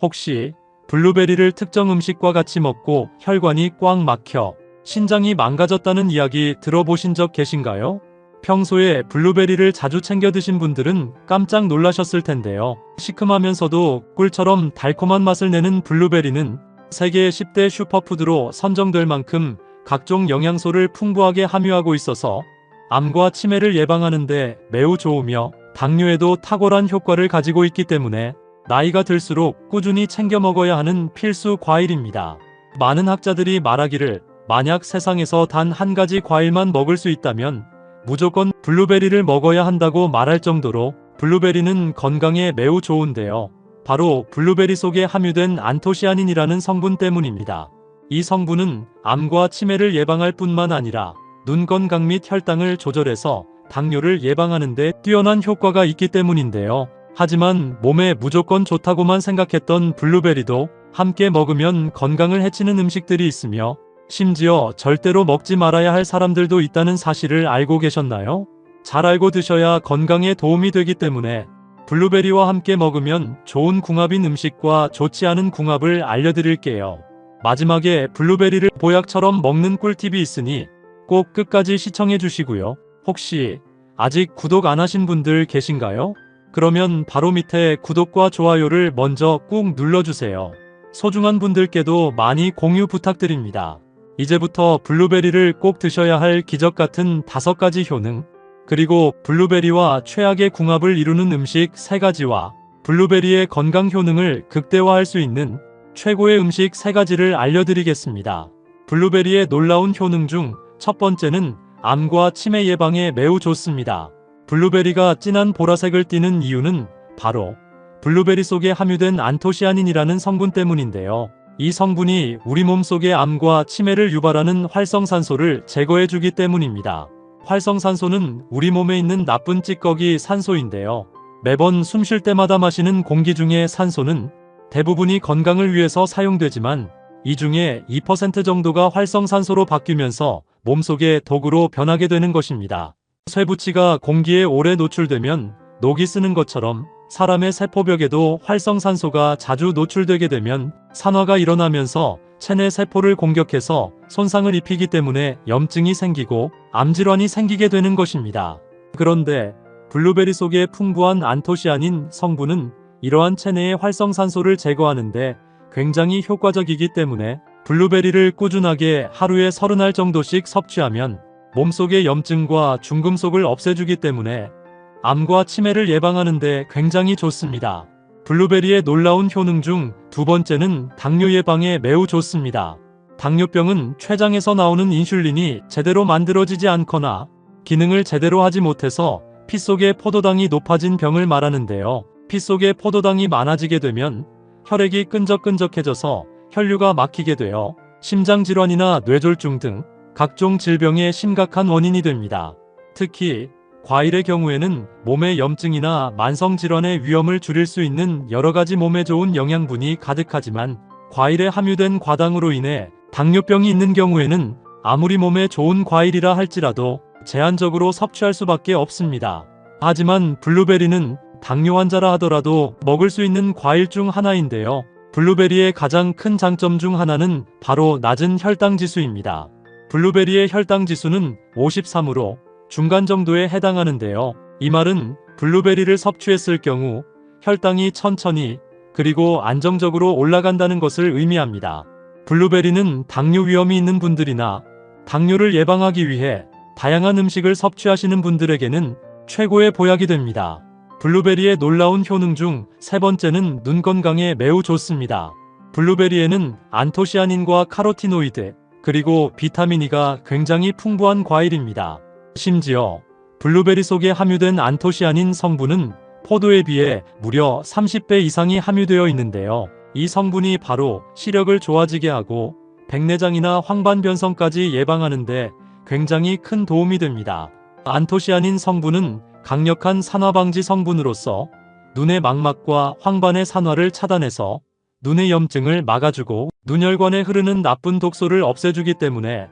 혹시 블루베리를 특정 음식과 같이 먹고 혈관이 꽉 막혀 신장이 망가졌다는 이야기 들어보신 적 계신가요? 평소에 블루베리를 자주 챙겨 드신 분들은 깜짝 놀라셨을 텐데요. 시큼하면서도 꿀처럼 달콤한 맛을 내는 블루베리는 세계 10대 슈퍼푸드로 선정될 만큼 각종 영양소를 풍부하게 함유하고 있어서 암과 치매를 예방하는 데 매우 좋으며 당뇨에도 탁월한 효과를 가지고 있기 때문에 나이가 들수록 꾸준히 챙겨 먹어야 하는 필수 과일입니다. 많은 학자들이 말하기를 만약 세상에서 단 한 가지 과일만 먹을 수 있다면 무조건 블루베리를 먹어야 한다고 말할 정도로 블루베리는 건강에 매우 좋은데요. 바로 블루베리 속에 함유된 안토시아닌이라는 성분 때문입니다. 이 성분은 암과 치매를 예방할 뿐만 아니라 눈 건강 및 혈당을 조절해서 당뇨를 예방하는 데 뛰어난 효과가 있기 때문인데요. 하지만 몸에 무조건 좋다고만 생각했던 블루베리도 함께 먹으면 건강을 해치는 음식들이 있으며 심지어 절대로 먹지 말아야 할 사람들도 있다는 사실을 알고 계셨나요? 잘 알고 드셔야 건강에 도움이 되기 때문에 블루베리와 함께 먹으면 좋은 궁합인 음식과 좋지 않은 궁합을 알려드릴게요. 마지막에 블루베리를 보약처럼 먹는 꿀팁이 있으니 꼭 끝까지 시청해 주시고요. 혹시 아직 구독 안 하신 분들 계신가요? 그러면 바로 밑에 구독과 좋아요를 먼저 꾹 눌러주세요. 소중한 분들께도 많이 공유 부탁드립니다. 이제부터 블루베리를 꼭 드셔야 할 기적 같은 5가지 효능, 그리고 블루베리와 최악의 궁합을 이루는 음식 3가지와 블루베리의 건강 효능을 극대화할 수 있는 최고의 음식 3가지를 알려드리겠습니다. 블루베리의 놀라운 효능 중 첫 번째는 암과 치매 예방에 매우 좋습니다. 블루베리가 진한 보라색을 띠는 이유는 바로 블루베리 속에 함유된 안토시아닌이라는 성분 때문인데요. 이 성분이 우리 몸속의 암과 치매를 유발하는 활성산소를 제거해주기 때문입니다. 활성산소는 우리 몸에 있는 나쁜 찌꺼기 산소인데요. 매번 숨 쉴 때마다 마시는 공기 중의 산소는 대부분이 건강을 위해서 사용되지만 이 중에 2% 정도가 활성산소로 바뀌면서 몸속의 독으로 변하게 되는 것입니다. 쇠붙이가 공기에 오래 노출되면 녹이 쓰는 것처럼 사람의 세포벽에도 활성산소가 자주 노출되게 되면 산화가 일어나면서 체내 세포를 공격해서 손상을 입히기 때문에 염증이 생기고 암질환이 생기게 되는 것입니다. 그런데 블루베리 속에 풍부한 안토시아닌 성분은 이러한 체내의 활성산소를 제거하는데 굉장히 효과적이기 때문에 블루베리를 꾸준하게 하루에 30알 정도씩 섭취하면 몸속의 염증과 중금속을 없애주기 때문에 암과 치매를 예방하는 데 굉장히 좋습니다. 블루베리의 놀라운 효능 중 2번째는 당뇨 예방에 매우 좋습니다. 당뇨병은 췌장에서 나오는 인슐린이 제대로 만들어지지 않거나 기능을 제대로 하지 못해서 피 속의 포도당이 높아진 병을 말하는데요. 피 속에 포도당이 많아지게 되면 혈액이 끈적끈적해져서 혈류가 막히게 되어 심장질환이나 뇌졸중 등 각종 질병의 심각한 원인이 됩니다. 특히 과일의 경우에는 몸의 염증이나 만성질환의 위험을 줄일 수 있는 여러가지 몸에 좋은 영양분이 가득하지만 과일에 함유된 과당으로 인해 당뇨병이 있는 경우에는 아무리 몸에 좋은 과일이라 할지라도 제한적으로 섭취할 수밖에 없습니다. 하지만 블루베리는 당뇨 환자라 하더라도 먹을 수 있는 과일 중 하나인데요. 블루베리의 가장 큰 장점 중 하나는 바로 낮은 혈당 지수입니다. 블루베리의 혈당 지수는 53으로 중간 정도에 해당하는데요. 이 말은 블루베리를 섭취했을 경우 혈당이 천천히 그리고 안정적으로 올라간다는 것을 의미합니다. 블루베리는 당뇨 위험이 있는 분들이나 당뇨를 예방하기 위해 다양한 음식을 섭취하시는 분들에게는 최고의 보약이 됩니다. 블루베리의 놀라운 효능 중 3번째는 눈 건강에 매우 좋습니다. 블루베리에는 안토시아닌과 카로티노이드 그리고 비타민 E가 굉장히 풍부한 과일입니다. 심지어 블루베리 속에 함유된 안토시아닌 성분은 포도에 비해 무려 30배 이상이 함유되어 있는데요. 이 성분이 바로 시력을 좋아지게 하고 백내장이나 황반변성까지 예방하는 데 굉장히 큰 도움이 됩니다. 안토시아닌 성분은 강력한 산화방지 성분으로서 눈의 망막과 황반의 산화를 차단해서 눈의 염증을 막아주고 눈혈관에 흐르는 나쁜 독소를 없애주기 때문에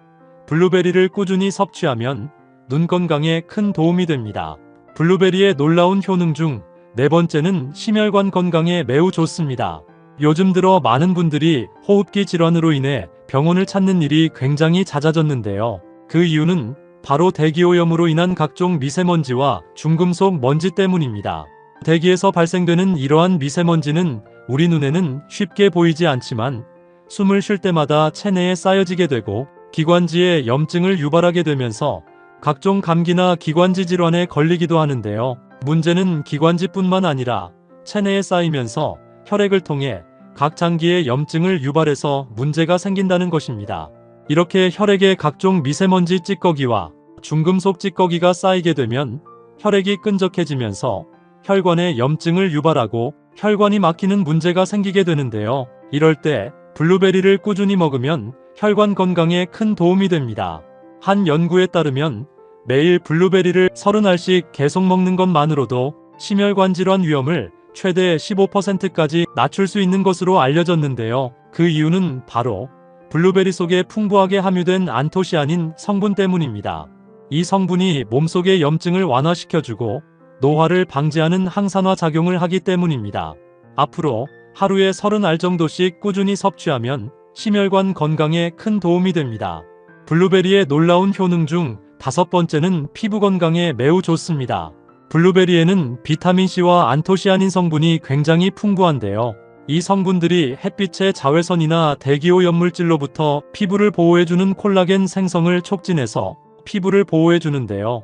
블루베리를 꾸준히 섭취하면 눈 건강에 큰 도움이 됩니다. 블루베리의 놀라운 효능 중 4번째는 심혈관 건강에 매우 좋습니다. 요즘 들어 많은 분들이 호흡기 질환으로 인해 병원을 찾는 일이 굉장히 잦아졌는데요. 그 이유는 바로 대기오염으로 인한 각종 미세먼지와 중금속 먼지 때문입니다. 대기에서 발생되는 이러한 미세먼지는 우리 눈에는 쉽게 보이지 않지만 숨을 쉴 때마다 체내에 쌓여지게 되고 기관지에 염증을 유발하게 되면서 각종 감기나 기관지 질환에 걸리기도 하는데요. 문제는 기관지뿐만 아니라 체내에 쌓이면서 혈액을 통해 각 장기에 염증을 유발해서 문제가 생긴다는 것입니다. 이렇게 혈액에 각종 미세먼지 찌꺼기와 중금속 찌꺼기가 쌓이게 되면 혈액이 끈적해지면서 혈관에 염증을 유발하고 혈관이 막히는 문제가 생기게 되는데요. 이럴 때 블루베리를 꾸준히 먹으면 혈관 건강에 큰 도움이 됩니다. 한 연구에 따르면 매일 블루베리를 30알씩 계속 먹는 것만으로도 심혈관 질환 위험을 최대 15%까지 낮출 수 있는 것으로 알려졌는데요. 그 이유는 바로 블루베리 속에 풍부하게 함유된 안토시아닌 성분 때문입니다. 이 성분이 몸속의 염증을 완화시켜주고 노화를 방지하는 항산화 작용을 하기 때문입니다. 앞으로 하루에 30알 정도씩 꾸준히 섭취하면 심혈관 건강에 큰 도움이 됩니다. 블루베리의 놀라운 효능 중 5번째는 피부 건강에 매우 좋습니다. 블루베리에는 비타민C와 안토시아닌 성분이 굉장히 풍부한데요. 이 성분들이 햇빛의 자외선이나 대기오염 물질로부터 피부를 보호해주는 콜라겐 생성을 촉진해서 피부를 보호해주는데요.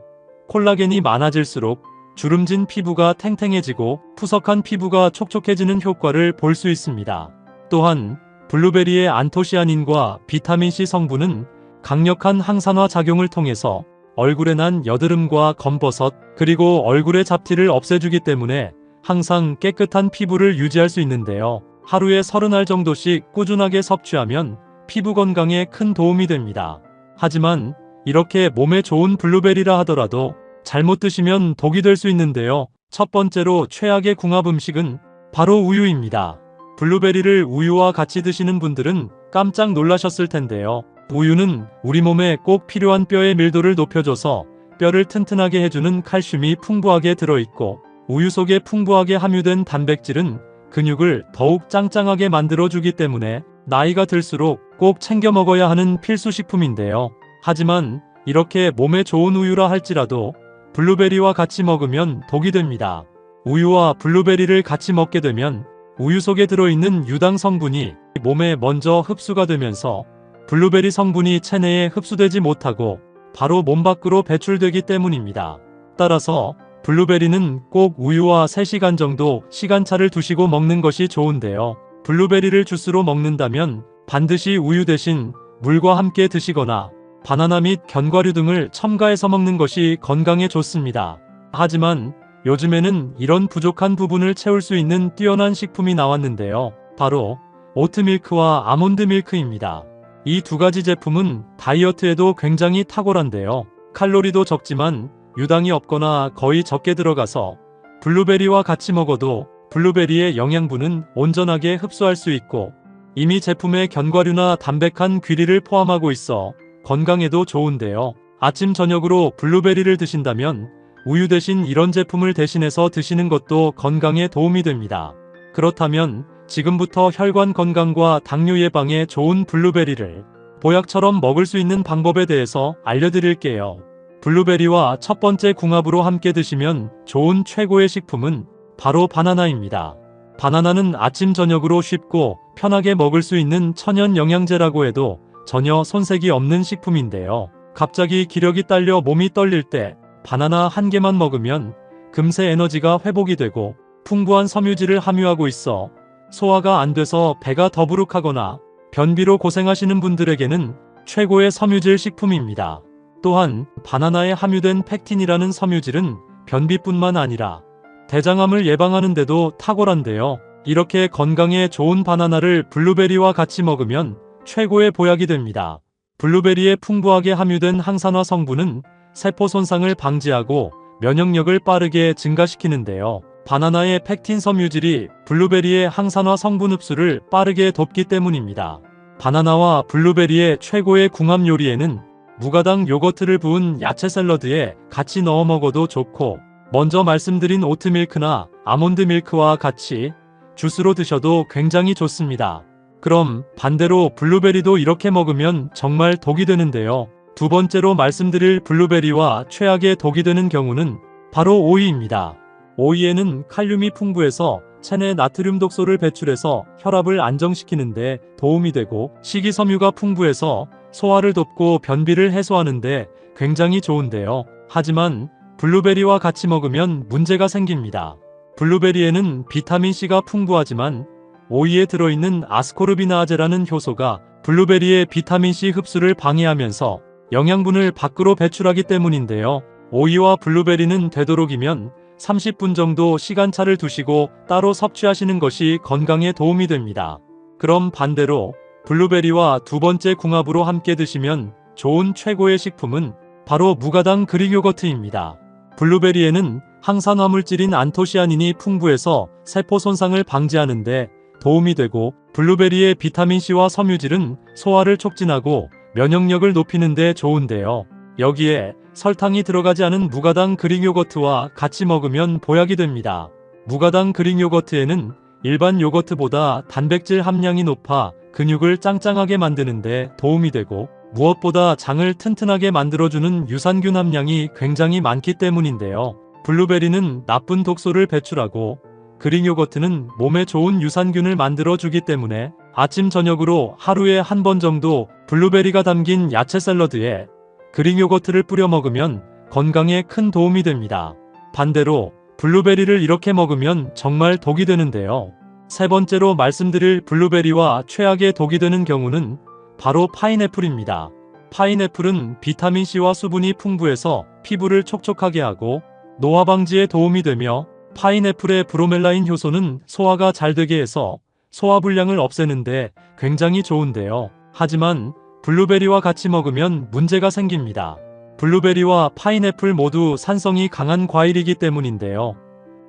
콜라겐이 많아질수록 주름진 피부가 탱탱해지고 푸석한 피부가 촉촉해지는 효과를 볼 수 있습니다. 또한 블루베리의 안토시아닌과 비타민C 성분은 강력한 항산화 작용을 통해서 얼굴에 난 여드름과 검버섯 그리고 얼굴의 잡티를 없애주기 때문에 항상 깨끗한 피부를 유지할 수 있는데요. 하루에 30알 정도씩 꾸준하게 섭취하면 피부 건강에 큰 도움이 됩니다. 하지만 이렇게 몸에 좋은 블루베리라 하더라도 잘못 드시면 독이 될 수 있는데요. 첫 번째로 최악의 궁합 음식은 바로 우유입니다. 블루베리를 우유와 같이 드시는 분들은 깜짝 놀라셨을 텐데요. 우유는 우리 몸에 꼭 필요한 뼈의 밀도를 높여줘서 뼈를 튼튼하게 해주는 칼슘이 풍부하게 들어있고 우유 속에 풍부하게 함유된 단백질은 근육을 더욱 짱짱하게 만들어주기 때문에 나이가 들수록 꼭 챙겨 먹어야 하는 필수식품인데요. 하지만 이렇게 몸에 좋은 우유라 할지라도 블루베리와 같이 먹으면 독이 됩니다. 우유와 블루베리를 같이 먹게 되면 우유 속에 들어있는 유당 성분이 몸에 먼저 흡수가 되면서 블루베리 성분이 체내에 흡수되지 못하고 바로 몸 밖으로 배출되기 때문입니다. 따라서 블루베리는 꼭 우유와 3시간 정도 시간차를 두시고 먹는 것이 좋은데요. 블루베리를 주스로 먹는다면 반드시 우유 대신 물과 함께 드시거나 바나나 및 견과류 등을 첨가해서 먹는 것이 건강에 좋습니다. 하지만 요즘에는 이런 부족한 부분을 채울 수 있는 뛰어난 식품이 나왔는데요. 바로 오트밀크와 아몬드밀크입니다. 이 두 가지 제품은 다이어트에도 굉장히 탁월한데요. 칼로리도 적지만 유당이 없거나 거의 적게 들어가서 블루베리와 같이 먹어도 블루베리의 영양분은 온전하게 흡수할 수 있고 이미 제품에 견과류나 담백한 귀리를 포함하고 있어 건강에도 좋은데요. 아침 저녁으로 블루베리를 드신다면 우유 대신 이런 제품을 대신해서 드시는 것도 건강에 도움이 됩니다. 그렇다면 지금부터 혈관 건강과 당뇨 예방에 좋은 블루베리를 보약처럼 먹을 수 있는 방법에 대해서 알려드릴게요. 블루베리와 첫 번째 궁합으로 함께 드시면 좋은 최고의 식품은 바로 바나나입니다. 바나나는 아침 저녁으로 쉽고 편하게 먹을 수 있는 천연 영양제라고 해도 전혀 손색이 없는 식품인데요. 갑자기 기력이 딸려 몸이 떨릴 때 바나나 한 개만 먹으면 금세 에너지가 회복이 되고 풍부한 섬유질을 함유하고 있어 소화가 안 돼서 배가 더부룩하거나 변비로 고생하시는 분들에게는 최고의 섬유질 식품입니다. 또한 바나나에 함유된 팩틴이라는 섬유질은 변비뿐만 아니라 대장암을 예방하는 데도 탁월한데요. 이렇게 건강에 좋은 바나나를 블루베리와 같이 먹으면 최고의 보약이 됩니다. 블루베리에 풍부하게 함유된 항산화 성분은 세포 손상을 방지하고 면역력을 빠르게 증가시키는데요. 바나나의 팩틴 섬유질이 블루베리의 항산화 성분 흡수를 빠르게 돕기 때문입니다. 바나나와 블루베리의 최고의 궁합 요리에는 무가당 요거트를 부은 야채 샐러드에 같이 넣어 먹어도 좋고 먼저 말씀드린 오트밀크나 아몬드 밀크와 같이 주스로 드셔도 굉장히 좋습니다. 그럼 반대로 블루베리도 이렇게 먹으면 정말 독이 되는데요. 두 번째로 말씀드릴 블루베리와 최악의 독이 되는 경우는 바로 오이입니다. 오이에는 칼륨이 풍부해서 체내 나트륨 독소를 배출해서 혈압을 안정시키는데 도움이 되고, 식이섬유가 풍부해서 소화를 돕고 변비를 해소하는데 굉장히 좋은데요. 하지만 블루베리와 같이 먹으면 문제가 생깁니다. 블루베리에는 비타민C가 풍부하지만 오이에 들어있는 아스코르비나아제라는 효소가 블루베리의 비타민C 흡수를 방해하면서 영양분을 밖으로 배출하기 때문인데요. 오이와 블루베리는 되도록이면 30분 정도 시간차를 두시고 따로 섭취하시는 것이 건강에 도움이 됩니다. 그럼 반대로 블루베리와 두 번째 궁합으로 함께 드시면 좋은 최고의 식품은 바로 무가당 그릭 요거트입니다. 블루베리에는 항산화 물질인 안토시아닌이 풍부해서 세포 손상을 방지하는데 도움이 되고, 블루베리의 비타민C와 섬유질은 소화를 촉진하고 면역력을 높이는 데 좋은데요. 여기에 설탕이 들어가지 않은 무가당 그릭 요거트와 같이 먹으면 보약이 됩니다. 무가당 그릭 요거트에는 일반 요거트보다 단백질 함량이 높아 근육을 짱짱하게 만드는데 도움이 되고, 무엇보다 장을 튼튼하게 만들어주는 유산균 함량이 굉장히 많기 때문인데요. 블루베리는 나쁜 독소를 배출하고 그릭 요거트는 몸에 좋은 유산균을 만들어주기 때문에 아침 저녁으로 하루에 한 번 정도 블루베리가 담긴 야채 샐러드에 그릭 요거트를 뿌려 먹으면 건강에 큰 도움이 됩니다. 반대로 블루베리를 이렇게 먹으면 정말 독이 되는데요. 세 번째로 말씀드릴 블루베리와 최악의 독이 되는 경우는 바로 파인애플입니다. 파인애플은 비타민C와 수분이 풍부해서 피부를 촉촉하게 하고 노화 방지에 도움이 되며, 파인애플의 브로멜라인 효소는 소화가 잘 되게 해서 소화불량을 없애는데 굉장히 좋은데요. 하지만 블루베리와 같이 먹으면 문제가 생깁니다. 블루베리와 파인애플 모두 산성이 강한 과일이기 때문인데요.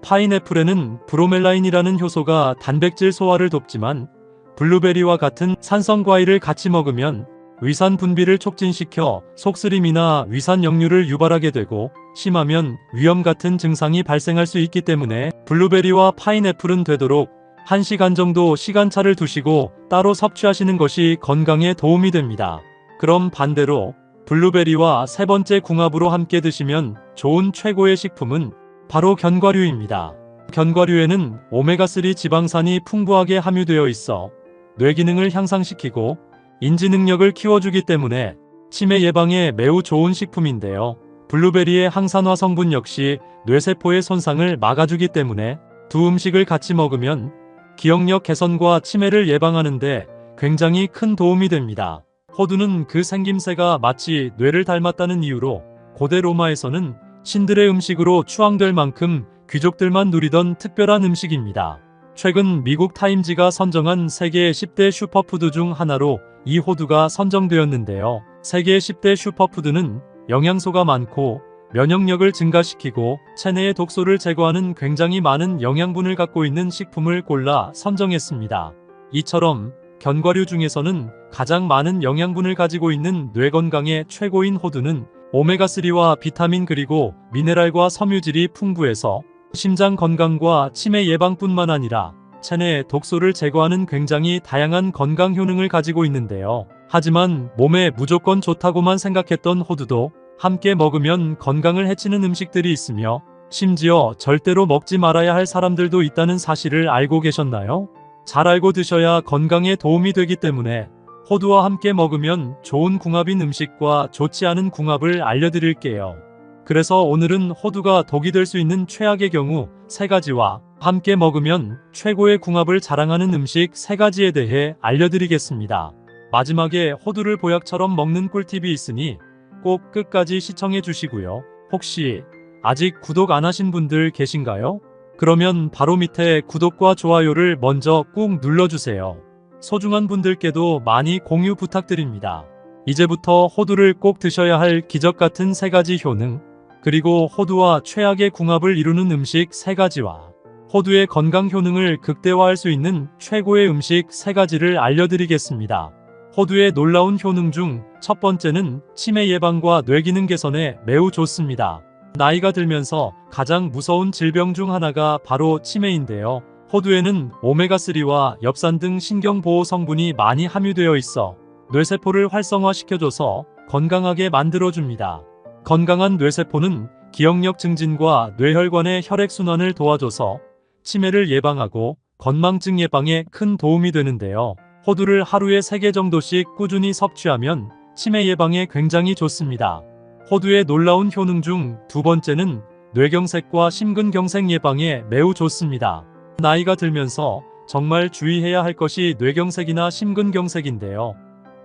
파인애플에는 브로멜라인이라는 효소가 단백질 소화를 돕지만, 블루베리와 같은 산성 과일을 같이 먹으면 위산 분비를 촉진시켜 속쓰림이나 위산 역류를 유발하게 되고, 심하면 위염 같은 증상이 발생할 수 있기 때문에 블루베리와 파인애플은 되도록 1시간 정도 시간차를 두시고 따로 섭취하시는 것이 건강에 도움이 됩니다. 그럼 반대로 블루베리와 세 번째 궁합으로 함께 드시면 좋은 최고의 식품은 바로 견과류입니다. 견과류에는 오메가3 지방산이 풍부하게 함유되어 있어 뇌 기능을 향상시키고 인지 능력을 키워주기 때문에 치매 예방에 매우 좋은 식품인데요. 블루베리의 항산화 성분 역시 뇌세포의 손상을 막아주기 때문에 두 음식을 같이 먹으면 기억력 개선과 치매를 예방하는데 굉장히 큰 도움이 됩니다. 호두는 그 생김새가 마치 뇌를 닮았다는 이유로 고대 로마에서는 신들의 음식으로 추앙될 만큼 귀족들만 누리던 특별한 음식입니다. 최근 미국 타임지가 선정한 세계 10대 슈퍼푸드 중 하나로 이 호두가 선정되었는데요. 세계 10대 슈퍼푸드는 영양소가 많고 면역력을 증가시키고 체내의 독소를 제거하는 굉장히 많은 영양분을 갖고 있는 식품을 골라 선정했습니다. 이처럼 견과류 중에서는 가장 많은 영양분을 가지고 있는 뇌 건강에 최고인 호두는 오메가3와 비타민 그리고 미네랄과 섬유질이 풍부해서 심장 건강과 치매 예방뿐만 아니라 체내 독소를 제거하는 굉장히 다양한 건강 효능을 가지고 있는데요. 하지만 몸에 무조건 좋다고만 생각했던 호두도 함께 먹으면 건강을 해치는 음식들이 있으며, 심지어 절대로 먹지 말아야 할 사람들도 있다는 사실을 알고 계셨나요? 잘 알고 드셔야 건강에 도움이 되기 때문에 호두와 함께 먹으면 좋은 궁합인 음식과 좋지 않은 궁합을 알려드릴게요. 그래서 오늘은 호두가 독이 될 수 있는 최악의 경우 3가지와 함께 먹으면 최고의 궁합을 자랑하는 음식 3가지에 대해 알려드리겠습니다. 마지막에 호두를 보약처럼 먹는 꿀팁이 있으니 꼭 끝까지 시청해 주시고요. 혹시 아직 구독 안 하신 분들 계신가요? 그러면 바로 밑에 구독과 좋아요를 먼저 꾹 눌러주세요. 소중한 분들께도 많이 공유 부탁드립니다. 이제부터 호두를 꼭 드셔야 할 기적 같은 3가지 효능, 그리고 호두와 최악의 궁합을 이루는 음식 3가지와 호두의 건강 효능을 극대화할 수 있는 최고의 음식 3가지를 알려드리겠습니다. 호두의 놀라운 효능 중 첫 번째는 치매 예방과 뇌기능 개선에 매우 좋습니다. 나이가 들면서 가장 무서운 질병 중 하나가 바로 치매인데요. 호두에는 오메가3와 엽산 등 신경보호 성분이 많이 함유되어 있어 뇌세포를 활성화시켜줘서 건강하게 만들어줍니다. 건강한 뇌세포는 기억력 증진과 뇌혈관의 혈액순환을 도와줘서 치매를 예방하고 건망증 예방에 큰 도움이 되는데요. 호두를 하루에 3개 정도씩 꾸준히 섭취하면 치매 예방에 굉장히 좋습니다. 호두의 놀라운 효능 중 두 번째는 뇌경색과 심근경색 예방에 매우 좋습니다. 나이가 들면서 정말 주의해야 할 것이 뇌경색이나 심근경색인데요.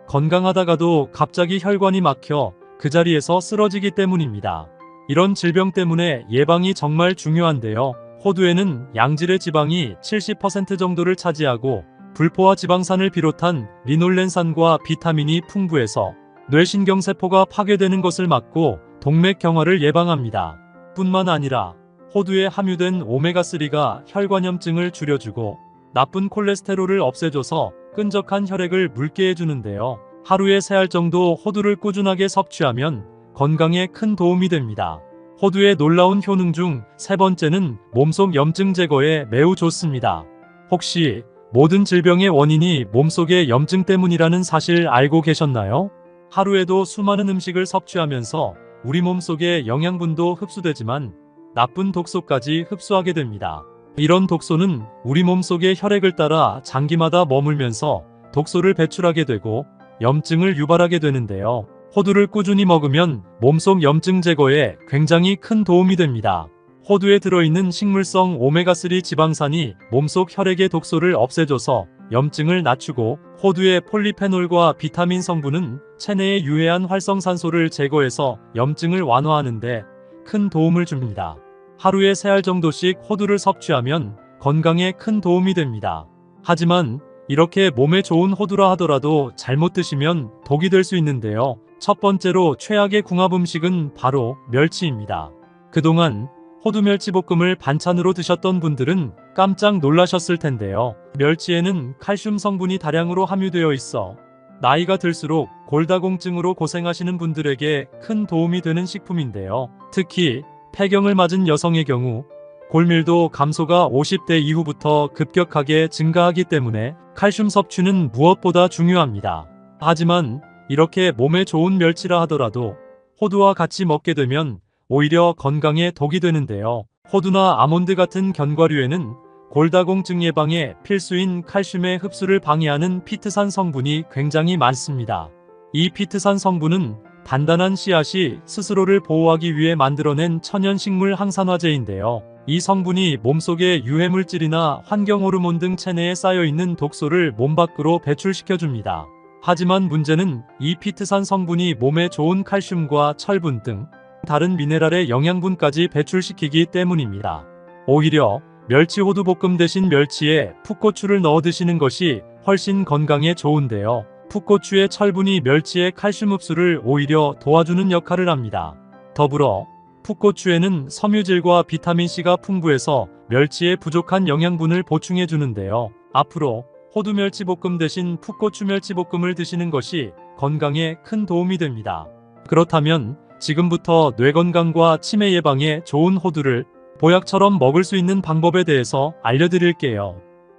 건강하다가도 갑자기 혈관이 막혀 그 자리에서 쓰러지기 때문입니다. 이런 질병 때문에 예방이 정말 중요한데요. 호두에는 양질의 지방이 70% 정도를 차지하고 불포화 지방산을 비롯한 리놀렌산과 비타민이 풍부해서 뇌신경세포가 파괴되는 것을 막고 동맥경화를 예방합니다. 뿐만 아니라 호두에 함유된 오메가3가 혈관염증을 줄여주고 나쁜 콜레스테롤을 없애줘서 끈적한 혈액을 묽게 해주는데요. 하루에 3알 정도 호두를 꾸준하게 섭취하면 건강에 큰 도움이 됩니다. 호두의 놀라운 효능 중 세 번째는 몸속 염증 제거에 매우 좋습니다. 혹시 모든 질병의 원인이 몸속의 염증 때문이라는 사실 알고 계셨나요? 하루에도 수많은 음식을 섭취하면서 우리 몸속의 영양분도 흡수되지만 나쁜 독소까지 흡수하게 됩니다. 이런 독소는 우리 몸속의 혈액을 따라 장기마다 머물면서 독소를 배출하게 되고 염증을 유발하게 되는데요. 호두를 꾸준히 먹으면 몸속 염증 제거에 굉장히 큰 도움이 됩니다. 호두에 들어있는 식물성 오메가3 지방산이 몸속 혈액의 독소를 없애줘서 염증을 낮추고 호두의 폴리페놀과 비타민 성분은 체내의 유해한 활성산소를 제거해서 염증을 완화하는데 큰 도움을 줍니다. 하루에 3알 정도씩 호두를 섭취하면 건강에 큰 도움이 됩니다. 하지만 이렇게 몸에 좋은 호두라 하더라도 잘못 드시면 독이 될 수 있는데요. 첫 번째로 최악의 궁합 음식은 바로 멸치입니다. 그동안 호두 멸치볶음을 반찬으로 드셨던 분들은 깜짝 놀라셨을 텐데요. 멸치에는 칼슘 성분이 다량으로 함유되어 있어 나이가 들수록 골다공증으로 고생하시는 분들에게 큰 도움이 되는 식품인데요. 특히 폐경을 맞은 여성의 경우 골밀도 감소가 50대 이후부터 급격하게 증가하기 때문에 칼슘 섭취는 무엇보다 중요합니다. 하지만 이렇게 몸에 좋은 멸치라 하더라도 호두와 같이 먹게 되면 오히려 건강에 독이 되는데요. 호두나 아몬드 같은 견과류에는 골다공증 예방에 필수인 칼슘의 흡수를 방해하는 피트산 성분이 굉장히 많습니다. 이 피트산 성분은 단단한 씨앗이 스스로를 보호하기 위해 만들어낸 천연식물 항산화제인데요. 이 성분이 몸속의 유해물질이나 환경호르몬 등 체내에 쌓여있는 독소를 몸 밖으로 배출시켜줍니다. 하지만 문제는 이 피트산 성분이 몸에 좋은 칼슘과 철분 등 다른 미네랄의 영양분까지 배출시키기 때문입니다. 오히려 멸치 호두 볶음 대신 멸치에 풋고추를 넣어 드시는 것이 훨씬 건강에 좋은데요. 풋고추의 철분이 멸치의 칼슘 흡수를 오히려 도와주는 역할을 합니다. 더불어 풋고추에는 섬유질과 비타민C가 풍부해서 멸치의 부족한 영양분을 보충해 주는데요. 앞으로 호두 멸치볶음 대신 풋고추 멸치볶음을 드시는 것이 건강에 큰 도움이 됩니다. 그렇다면 지금부터 뇌 건강과 치매 예방에 좋은 호두를 보약처럼 먹을 수 있는 방법에 대해서 알려드릴게요.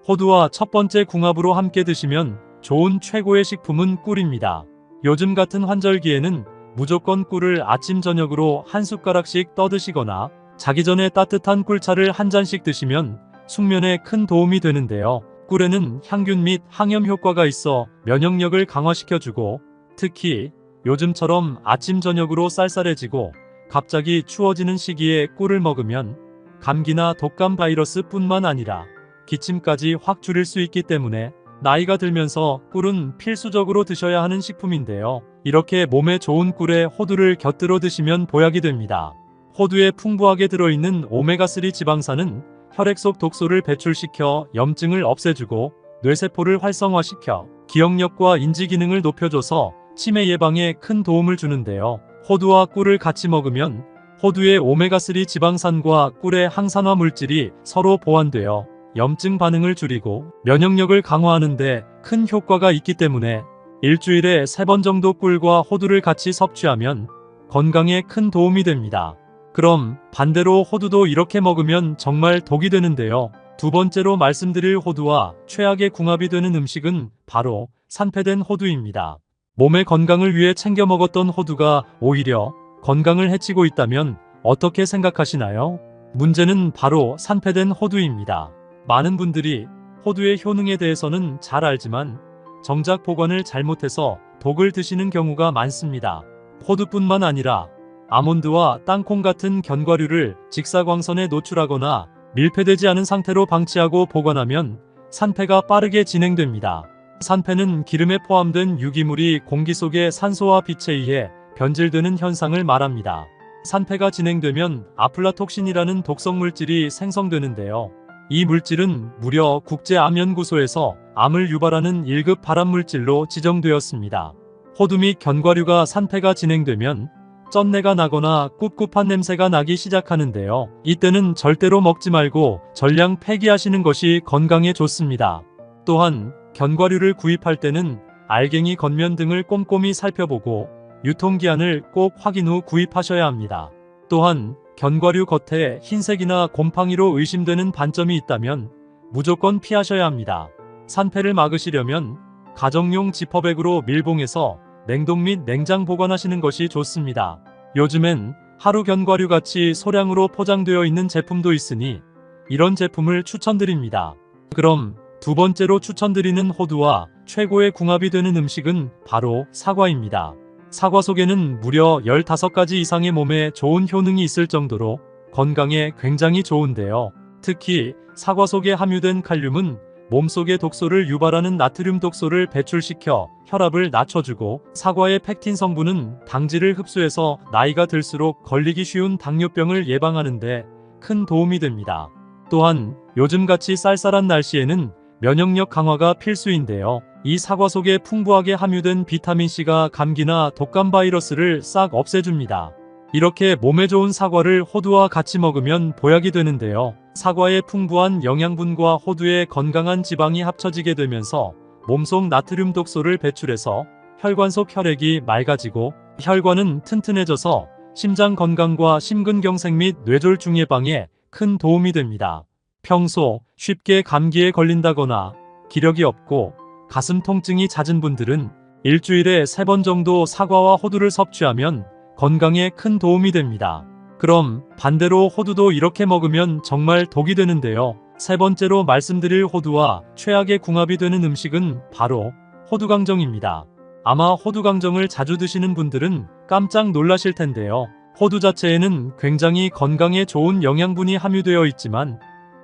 호두와 첫 번째 궁합으로 함께 드시면 좋은 최고의 식품은 꿀입니다. 요즘 같은 환절기에는 무조건 꿀을 아침 저녁으로 한 숟가락씩 떠드시거나 자기 전에 따뜻한 꿀차를 한 잔씩 드시면 숙면에 큰 도움이 되는데요. 꿀에는 향균 및 항염 효과가 있어 면역력을 강화시켜주고 특히 요즘처럼 아침 저녁으로 쌀쌀해지고 갑자기 추워지는 시기에 꿀을 먹으면 감기나 독감 바이러스 뿐만 아니라 기침까지 확 줄일 수 있기 때문에 나이가 들면서 꿀은 필수적으로 드셔야 하는 식품인데요. 이렇게 몸에 좋은 꿀에 호두를 곁들여 드시면 보약이 됩니다. 호두에 풍부하게 들어있는 오메가3 지방산은 혈액 속 독소를 배출시켜 염증을 없애주고 뇌세포를 활성화시켜 기억력과 인지 기능을 높여줘서 치매 예방에 큰 도움을 주는데요. 호두와 꿀을 같이 먹으면 호두의 오메가3 지방산과 꿀의 항산화 물질이 서로 보완되어 염증 반응을 줄이고 면역력을 강화하는 데 큰 효과가 있기 때문에 일주일에 3번 정도 꿀과 호두를 같이 섭취하면 건강에 큰 도움이 됩니다. 그럼 반대로 호두도 이렇게 먹으면 정말 독이 되는데요. 두 번째로 말씀드릴 호두와 최악의 궁합이 되는 음식은 바로 산패된 호두입니다. 몸의 건강을 위해 챙겨 먹었던 호두가 오히려 건강을 해치고 있다면 어떻게 생각하시나요? 문제는 바로 산패된 호두입니다. 많은 분들이 호두의 효능에 대해서는 잘 알지만 정작 보관을 잘못해서 독을 드시는 경우가 많습니다. 호두뿐만 아니라 아몬드와 땅콩 같은 견과류를 직사광선에 노출하거나 밀폐되지 않은 상태로 방치하고 보관하면 산패가 빠르게 진행됩니다. 산패는 기름에 포함된 유기물이 공기 속의 산소와 빛에 의해 변질되는 현상을 말합니다. 산패가 진행되면 아플라톡신이라는 독성 물질이 생성되는데요. 이 물질은 무려 국제암연구소에서 암을 유발하는 1급 발암물질로 지정되었습니다. 호두 및 견과류가 산패가 진행되면 쩐내가 나거나 꿉꿉한 냄새가 나기 시작하는데요. 이때는 절대로 먹지 말고 전량 폐기하시는 것이 건강에 좋습니다. 또한 견과류를 구입할 때는 알갱이 겉면 등을 꼼꼼히 살펴보고 유통기한을 꼭 확인 후 구입하셔야 합니다. 또한 견과류 겉에 흰색이나 곰팡이로 의심되는 반점이 있다면 무조건 피하셔야 합니다. 산패를 막으시려면 가정용 지퍼백으로 밀봉해서 냉동 및 냉장 보관하시는 것이 좋습니다. 요즘엔 하루 견과류 같이 소량으로 포장되어 있는 제품도 있으니 이런 제품을 추천드립니다. 그럼 두 번째로 추천드리는 호두와 최고의 궁합이 되는 음식은 바로 사과입니다. 사과 속에는 무려 15가지 이상의 몸에 좋은 효능이 있을 정도로 건강에 굉장히 좋은데요. 특히 사과 속에 함유된 칼륨은 몸속의 독소를 유발하는 나트륨 독소를 배출시켜 혈압을 낮춰주고, 사과의 펙틴 성분은 당질을 흡수해서 나이가 들수록 걸리기 쉬운 당뇨병을 예방하는데 큰 도움이 됩니다. 또한 요즘같이 쌀쌀한 날씨에는 면역력 강화가 필수인데요. 이 사과 속에 풍부하게 함유된 비타민C가 감기나 독감 바이러스를 싹 없애줍니다. 이렇게 몸에 좋은 사과를 호두와 같이 먹으면 보약이 되는데요. 사과의 풍부한 영양분과 호두의 건강한 지방이 합쳐지게 되면서 몸속 나트륨 독소를 배출해서 혈관 속 혈액이 맑아지고 혈관은 튼튼해져서 심장 건강과 심근경색 및 뇌졸중 예방에 큰 도움이 됩니다. 평소 쉽게 감기에 걸린다거나 기력이 없고 가슴 통증이 잦은 분들은 일주일에 3번 정도 사과와 호두를 섭취하면 건강에 큰 도움이 됩니다. 그럼 반대로 호두도 이렇게 먹으면 정말 독이 되는데요. 세 번째로 말씀드릴 호두와 최악의 궁합이 되는 음식은 바로 호두강정입니다. 아마 호두강정을 자주 드시는 분들은 깜짝 놀라실 텐데요. 호두 자체에는 굉장히 건강에 좋은 영양분이 함유되어 있지만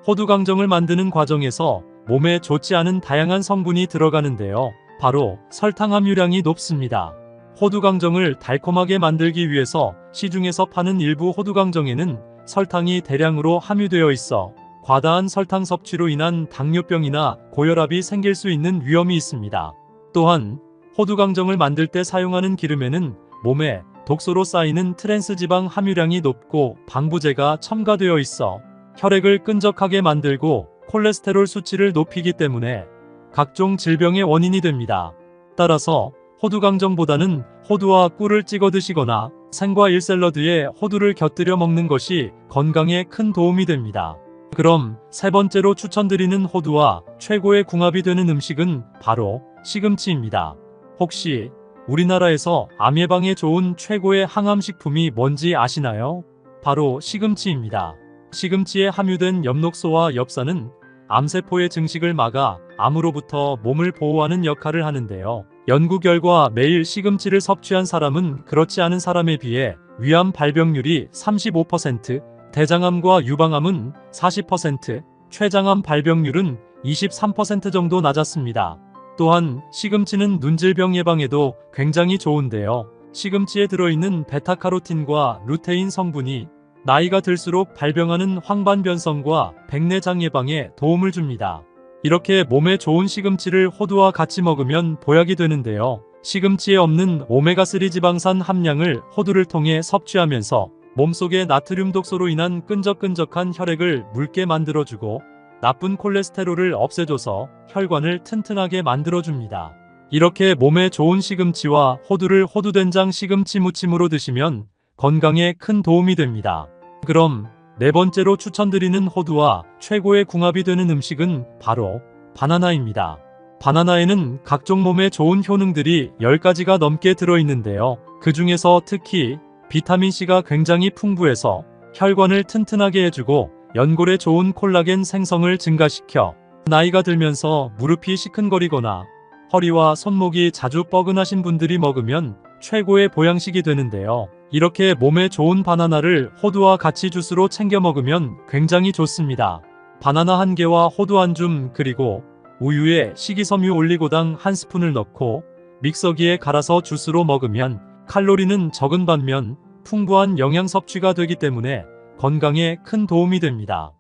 호두강정을 만드는 과정에서 몸에 좋지 않은 다양한 성분이 들어가는데요. 바로 설탕 함유량이 높습니다. 호두강정을 달콤하게 만들기 위해서 시중에서 파는 일부 호두강정에는 설탕이 대량으로 함유되어 있어 과다한 설탕 섭취로 인한 당뇨병이나 고혈압이 생길 수 있는 위험이 있습니다. 또한 호두강정을 만들 때 사용하는 기름에는 몸에 독소로 쌓이는 트랜스지방 함유량이 높고 방부제가 첨가되어 있어 혈액을 끈적하게 만들고 콜레스테롤 수치를 높이기 때문에 각종 질병의 원인이 됩니다. 따라서 호두강정보다는 호두와 꿀을 찍어 드시거나 생과일 샐러드에 호두를 곁들여 먹는 것이 건강에 큰 도움이 됩니다. 그럼 세 번째로 추천드리는 호두와 최고의 궁합이 되는 음식은 바로 시금치입니다. 혹시 우리나라에서 암 예방에 좋은 최고의 항암식품이 뭔지 아시나요? 바로 시금치입니다. 시금치에 함유된 엽록소와 엽산은 암세포의 증식을 막아 암으로부터 몸을 보호하는 역할을 하는데요. 연구 결과 매일 시금치를 섭취한 사람은 그렇지 않은 사람에 비해 위암 발병률이 35%, 대장암과 유방암은 40%, 췌장암 발병률은 23% 정도 낮았습니다. 또한 시금치는 눈질병 예방에도 굉장히 좋은데요. 시금치에 들어있는 베타카로틴과 루테인 성분이 나이가 들수록 발병하는 황반변성과 백내장 예방에 도움을 줍니다. 이렇게 몸에 좋은 시금치를 호두와 같이 먹으면 보약이 되는데요. 시금치에 없는 오메가3 지방산 함량을 호두를 통해 섭취하면서 몸속의 나트륨 독소로 인한 끈적끈적한 혈액을 묽게 만들어주고 나쁜 콜레스테롤을 없애줘서 혈관을 튼튼하게 만들어줍니다. 이렇게 몸에 좋은 시금치와 호두를 호두된장 시금치 무침으로 드시면 건강에 큰 도움이 됩니다. 그럼 네 번째로 추천드리는 호두와 최고의 궁합이 되는 음식은 바로 바나나입니다. 바나나에는 각종 몸에 좋은 효능들이 10가지가 넘게 들어있는데요. 그 중에서 특히 비타민C가 굉장히 풍부해서 혈관을 튼튼하게 해주고 연골에 좋은 콜라겐 생성을 증가시켜 나이가 들면서 무릎이 시큰거리거나 허리와 손목이 자주 뻐근하신 분들이 먹으면 최고의 보양식이 되는데요. 이렇게 몸에 좋은 바나나를 호두와 같이 주스로 챙겨 먹으면 굉장히 좋습니다. 바나나 1개와 호두 1줌 그리고 우유에 식이섬유 올리고당 1스푼을 넣고 믹서기에 갈아서 주스로 먹으면 칼로리는 적은 반면 풍부한 영양 섭취가 되기 때문에 건강에 큰 도움이 됩니다.